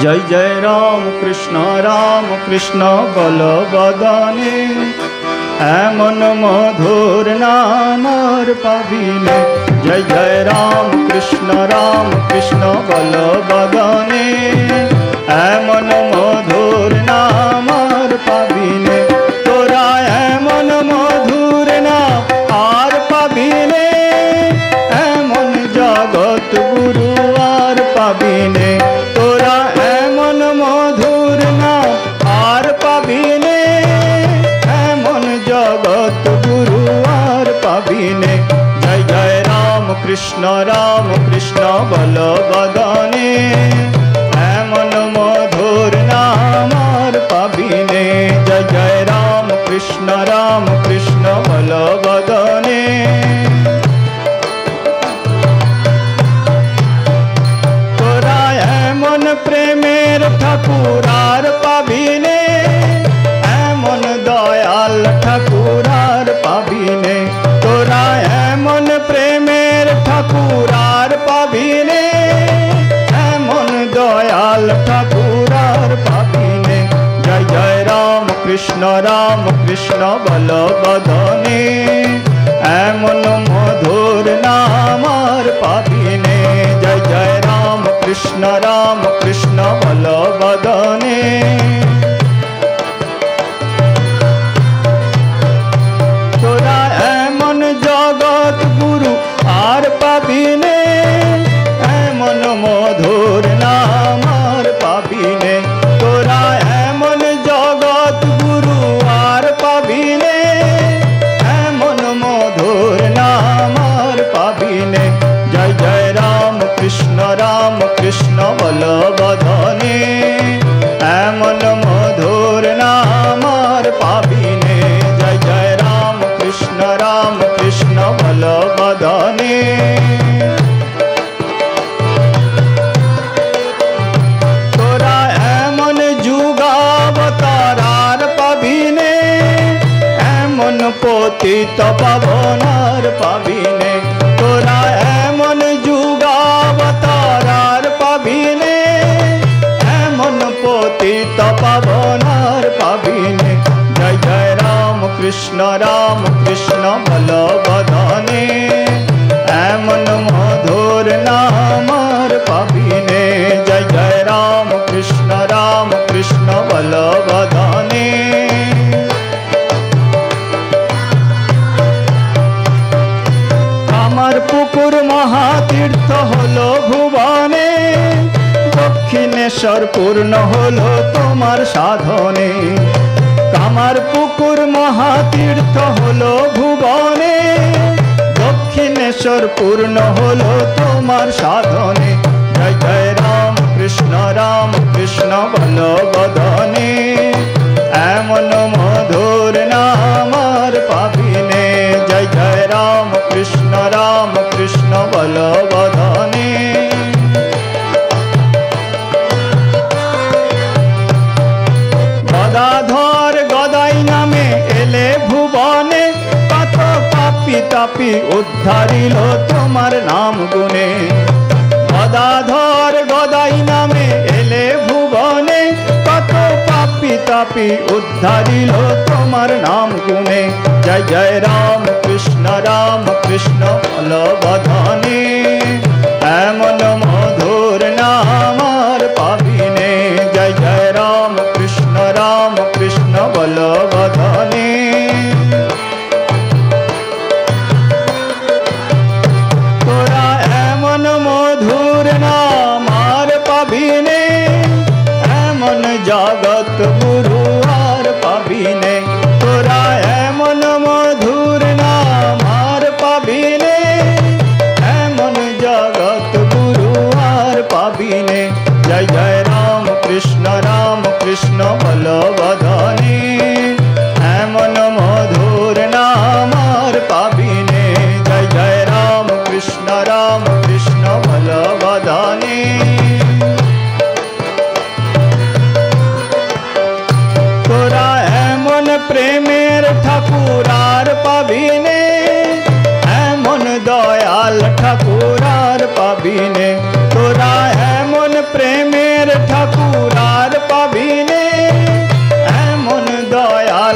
जय जय राम कृष्ण बल बदने एमन मधुर नामर पाबिने। जय जय राम कृष्ण बल बदने एमन मधुर नामर पाबिने। तोरा एमन मधुर नाम आर पाबिने एमन जगत गुरु आर पाबिने। तोरा एमन मधुर नाम आर पाबिने एमन जगत गुरु आर पाबिने। जय जय राम कृष्ण बल बदने एमन मधुर नाम आर पाबिने। जय जय राम कृष्ण बल बदने। प्रेमेर ठाकुरार पाबिने एमन दयाल ठाकुरार पाबिने। तोरा एमन प्रेमेर ठाकुरार पाबिने एमन दयाल ठाकुरार पाबिने। जय जय राम कृष्ण बल बदने एमन मधुर नामार पाबिने। जय जय राम कृष्ण बल बदने। तोरा एमन जगत गुरु आर पाबिने एमन मधुर नाम आर पाबिने। तोरा एमन जगत गुरु आर पाबिने एमन मधुर नाम आर पाबिने। जय जय राम कृष्ण बल बदने एमन मधुर नाम आर पाबिने। जय जय राम कृष्ण बल बदने। तोरा एमन जुगावतार पाबिने एमन पतित पावनार पाबिने। तोरा एमन जुगावतार पाबिने एमन पतित पावनार पाबिने। जय जय राम कृष्ण बल बदने एमन मधुर नाम आर पाबिने। जय जय राम कृष्ण बल बदने। कामार पुकुर महातीर्थ हलो भुवने दक्षिणेश्वर पूर्ण हलो तोमार साधने। कामार पुकुर महातीर्थ हलो भुवने दक्षिणेश्वर पूर्ण हलो तोमार साधने। जय जय राम कृष्ण बल बदने एमन मधुर नाम आर पाबिने। जय जय राम कृष्ण बल बदने। गदाधर गदाई नामे एले भुवने कत पापी तापी उद्धारिल तोमार नाम गुणे। गदाधर गदाई नामे एले भुवने कत पापी तापी उद्धारिल तोमार नाम गुणे। जय जय राम कृष्ण बल बदने एमन मधुर नाम आर पाबिने। जय जय राम कृष्ण बल बदने। तोरा एमन मधुर नाम आर पाबिने एमन जगत गुरु आर पाबिने। तोरा एमन मधुर नाम आर पाबिने एमन जगत गुरु आर पाबिने। जय जय राम कृष्ण बल बदने एमन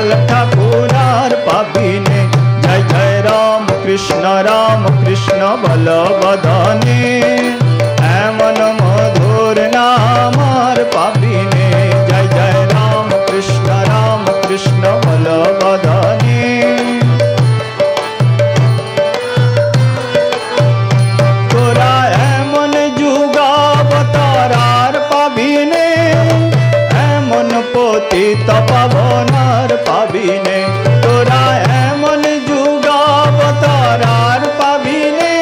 গোপাল ঠাকুর আর পাবি নে। জয় জয় রাম কৃষ্ণ বল বদনে, এমন মধুর নাম আর পাবি নে। জয় জয় রাম কৃষ্ণ বল বদনে। তোরা এমন যুগাবতার আর পাবি নে, এমন পতিত পাবন আর পাবি নে। তোরা এমন যুগাবতার আর পাবি নে,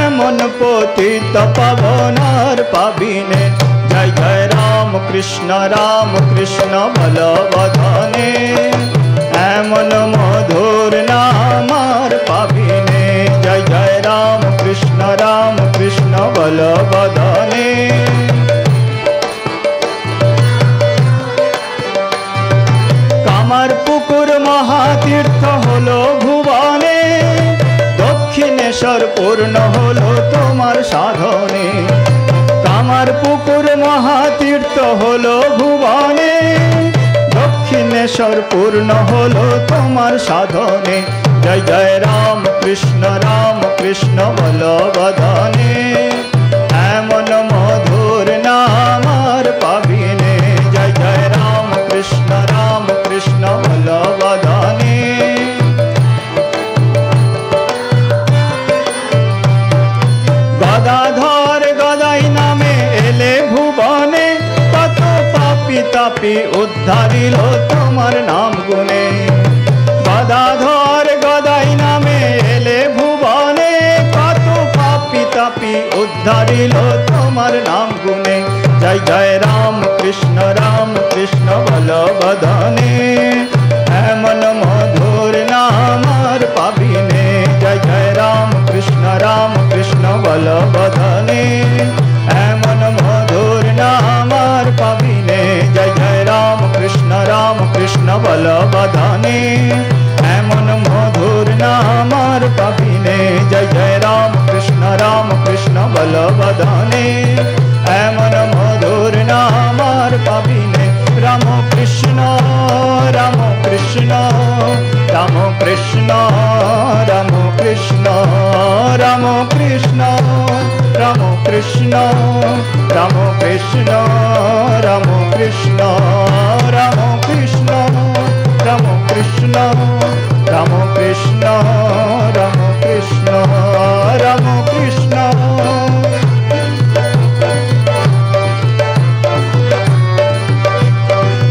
এমন পতিত পাবন আর পাবি নে। জয় জয় রাম কৃষ্ণ বল বদনে, এমন মধুর নাম আর পাবি নে। জয় জয় রাম কৃষ্ণ বল বদনে। কামার পুকুর মহাতীর্থ হলো ভুবনে, দক্ষিণেশ্বর পূর্ণ হলো তোমার সাধনে। কামার পুকুর মহাতীর্থ হলো ভুবনে, দক্ষিণেশ্বর পূর্ণ হলো তোমার সাধনে। জয় জয় রাম কৃষ্ণ বল বদনে, এমন মধুর নাম আর পাবি নে। জয় জয় রাম কৃষ্ণ বল বদনে। গদাধর গদাই নামে এলে ভুবনে, কত পাপী তাপী উদ্ধারিল তোমার নাম গুণে। গদাধর গদাই নামে এলে ভুবনে, কত পাপী তাপী উদ্ধারিল তোমার নাম গুণে। জয় জয় রাম কৃষ্ণ বল বদনে, এমন মধুর নাম আর পাবি নে। জয় জয় রাম কৃষ্ণ বল বদনে, এমন মধুর নাম আর পাবি নে। জয় জয় রাম কৃষ্ণ বল বদনে, এমন মধুর নাম আর পাবি নে। জয় জয় রাম কৃষ্ণ বল বদনে, এমন মধুর নাম আর পাবি নে। রাম কৃষ্ণ রাম কৃষ্ণ রাম কৃষ্ণ রাম কৃষ্ণ রাম কৃষ্ণ রাম কৃষ্ণ রাম কৃষ্ণ রাম কৃষ্ণ রাম কৃষ্ণ রাম কৃষ্ণ রাম কৃষ্ণ রাম কৃষ্ণ রাম কৃষ্ণ।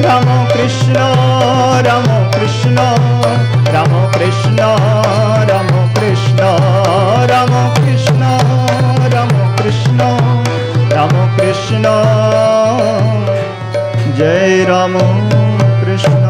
রাম কৃষ্ণ রাম কৃষ্ণ রাম কৃষ্ণ রাম কৃষ্ণ রাম কৃষ্ণ রাম কৃষ্ণ রাম কৃষ্ণ। জয় রাম কৃষ্ণ।